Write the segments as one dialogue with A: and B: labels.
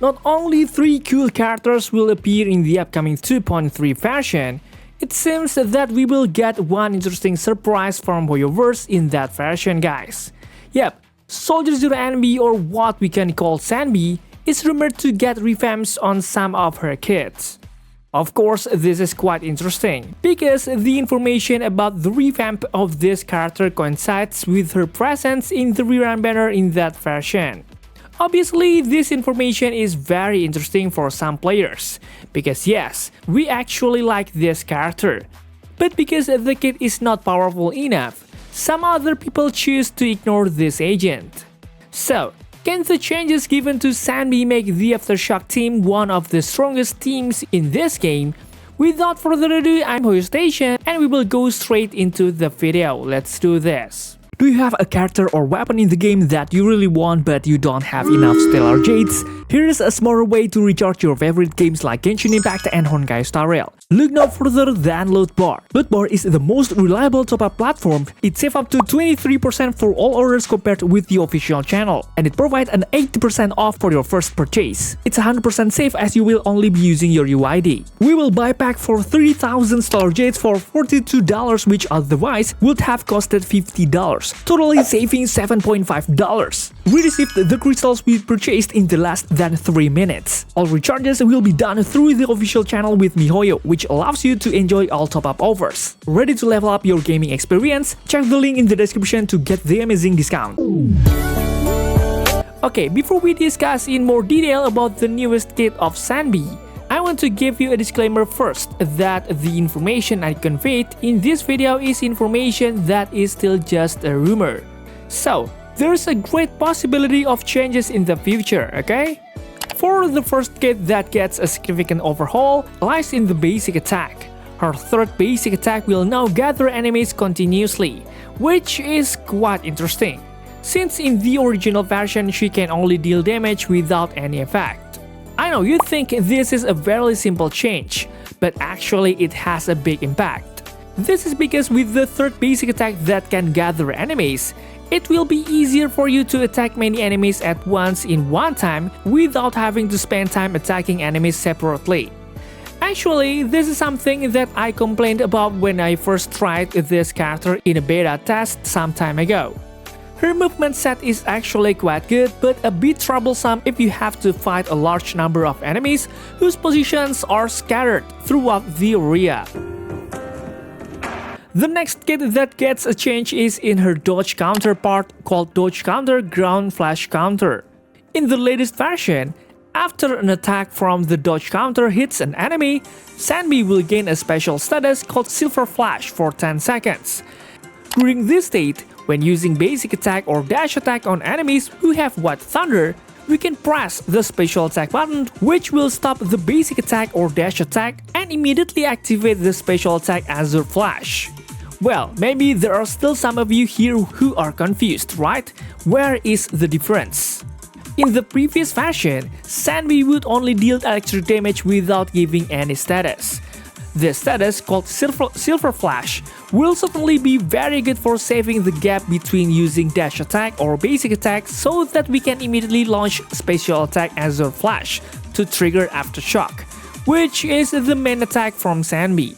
A: Not only 3 cool characters will appear in the upcoming 2.3 version, it seems that we will get one interesting surprise from Hoyoverse in that version, guys. Yep, Soldier Zero Anby, or what we can call Sanby, is rumored to get revamps on some of her kits. Of course, this is quite interesting, because the information about the revamp of this character coincides with her presence in the rerun banner in that version. Obviously, this information is very interesting for some players, because yes, we actually like this character. But because the kit is not powerful enough, some other people choose to ignore this agent. So, can the changes given to Sanby make the Aftershock team one of the strongest teams in this game? Without further ado, I'm Hoyostation and we will go straight into the video. Let's do this. Do you have a character or weapon in the game that you really want but you don't have enough stellar jades? Here is a smarter way to recharge your favorite games like Genshin Impact and Honkai Star Rail. Look no further than Lootbar. Lootbar is the most reliable top-up platform. It saves up to 23% for all orders compared with the official channel, and it provides an 80% off for your first purchase. It's 100% safe as you will only be using your UID. We will buy pack for 3000 stellar jades for $42, which otherwise would have costed $50, totally saving $7.5. We received the crystals we purchased in the less than 3 minutes. All recharges will be done through the official channel with miHoyo, which allows you to enjoy all top-up offers. Ready to level up your gaming experience? Check the link in the description to get the amazing discount. Okay, before we discuss in more detail about the newest kit of Sanby, I want to give you a disclaimer first that the information I conveyed in this video is information that is still just a rumor. So, there's a great possibility of changes in the future, okay? For the first kit that gets a significant overhaul lies in the basic attack. Her third basic attack will now gather enemies continuously, which is quite interesting, since in the original version she can only deal damage without any effect. I know you think this is a very simple change, but actually it has a big impact. This is because with the third basic attack that can gather enemies, it will be easier for you to attack many enemies at once in one time without having to spend time attacking enemies separately. Actually, this is something that I complained about when I first tried this character in a beta test some time ago. Her movement set is actually quite good, but a bit troublesome if you have to fight a large number of enemies whose positions are scattered throughout the area. The next kit that gets a change is in her dodge counterpart called Dodge Counter Ground Flash Counter. In the latest version, after an attack from the dodge counter hits an enemy, Sanby will gain a special status called Silver Flash for 10 seconds. During this state, when using basic attack or dash attack on enemies who have White Thunder, we can press the special attack button, which will stop the basic attack or dash attack and immediately activate the special attack Azure Flash. Well, maybe there are still some of you here who are confused, right? Where is the difference? In the previous version, Sanby would only deal electric damage without giving any status. This status, called Silver Flash, will certainly be very good for saving the gap between using dash attack or basic attack so that we can immediately launch special attack Azure Flash to trigger aftershock, which is the main attack from Sanby.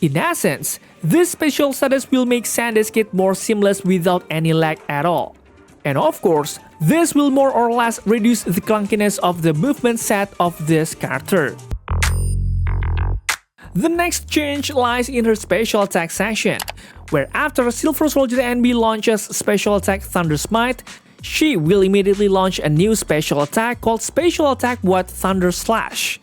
A: In essence, this special status will make Sandy's kit more seamless without any lag at all. And of course, this will more or less reduce the clunkiness of the movement set of this character. The next change lies in her special attack section, where after Silver Soldier Anby launches special attack Thunder Smite, she will immediately launch a new special attack called Special Attack White Thunder Slash.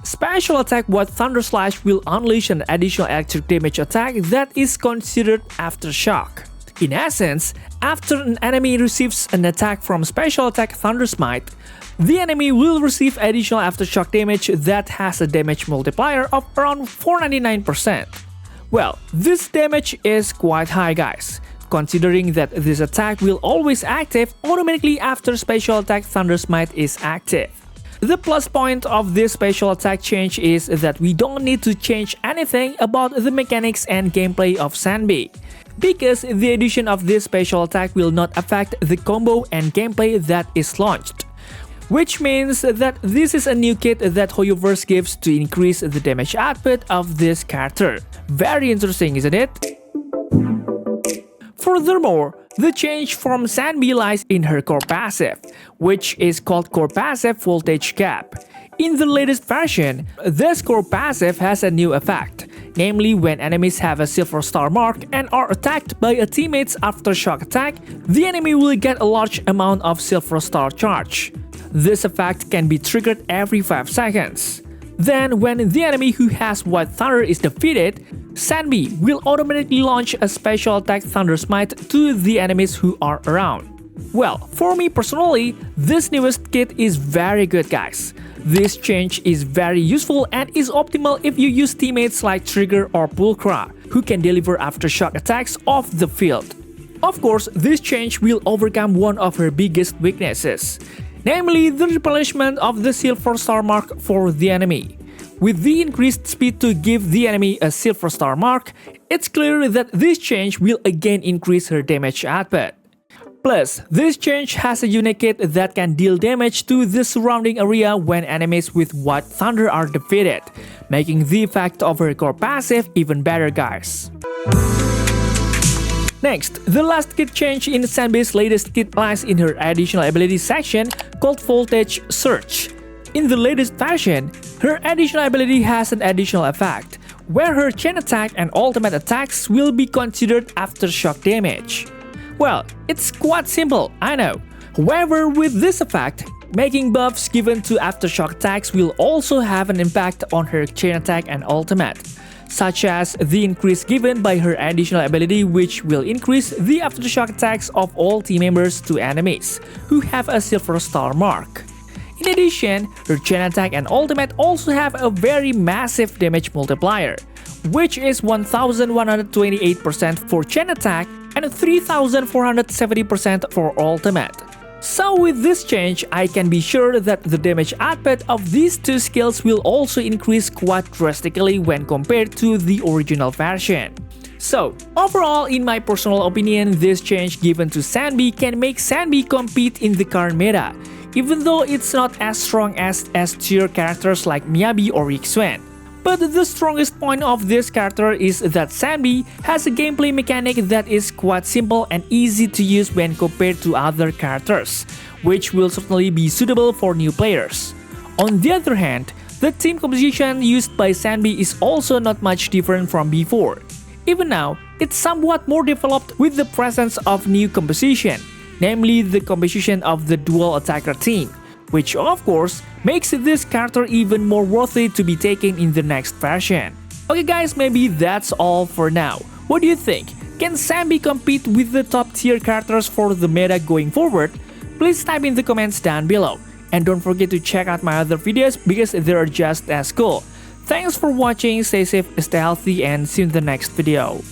A: Special attack White Thunder Slash will unleash an additional electric damage attack that is considered aftershock. In essence, after an enemy receives an attack from Special Attack Thunder Smite, the enemy will receive additional aftershock damage that has a damage multiplier of around 499%. Well, this damage is quite high, guys, considering that this attack will always active automatically after Special Attack Thunder Smite is active. The plus point of this special attack change is that we don't need to change anything about the mechanics and gameplay of Sanby. because the addition of this special attack will not affect the combo and gameplay that is launched. Which means that this is a new kit that Hoyoverse gives to increase the damage output of this character. Very interesting, isn't it? Furthermore, the change from Sanby lies in her core passive, which is called core passive voltage gap. In the latest version, this core passive has a new effect, namely when enemies have a silver star mark and are attacked by a teammate's aftershock attack, the enemy will get a large amount of silver star charge. This effect can be triggered every 5 seconds. Then, when the enemy who has White Thunder is defeated, Sanby will automatically launch a special attack Thunder Smite to the enemies who are around. Well, for me personally, this newest kit is very good, guys. This change is very useful and is optimal if you use teammates like Trigger or Pulchra, who can deliver aftershock attacks off the field. Of course, this change will overcome one of her biggest weaknesses, namely the replenishment of the silver star mark for the enemy. With the increased speed to give the enemy a silver star mark, it's clear that this change will again increase her damage output. Plus, this change has a unique kit that can deal damage to the surrounding area when enemies with White Thunder are defeated, making the effect of her core passive even better, guys. Next, the last kit change in Sanby's latest kit lies in her additional ability section called Voltage Surge. In the latest version, her additional ability has an additional effect, where her chain attack and ultimate attacks will be considered aftershock damage. Well, it's quite simple, I know. However, with this effect, making buffs given to aftershock attacks will also have an impact on her chain attack and ultimate, such as the increase given by her additional ability, which will increase the aftershock attacks of all team members to enemies who have a silver star mark. In addition, her chain attack and ultimate also have a very massive damage multiplier, which is 1128% for chain attack and 3470% for ultimate. So with this change, I can be sure that the damage output of these two skills will also increase quite drastically when compared to the original version. So, overall, in my personal opinion, this change given to Sanby can make Sanby compete in the current meta, even though it's not as strong as S-tier characters like Miyabi or Yixuan. But the strongest point of this character is that Sanby has a gameplay mechanic that is quite simple and easy to use when compared to other characters, which will certainly be suitable for new players. On the other hand, the team composition used by Sanby is also not much different from before. Even now, it's somewhat more developed with the presence of new composition, namely the composition of the dual attacker team, which of course makes this character even more worthy to be taken in the next version. Okay guys, maybe that's all for now. What do you think? Can Sanby compete with the top tier characters for the meta going forward? Please type in the comments down below. And don't forget to check out my other videos because they are just as cool. Thanks for watching, stay safe, stay healthy, and see you in the next video.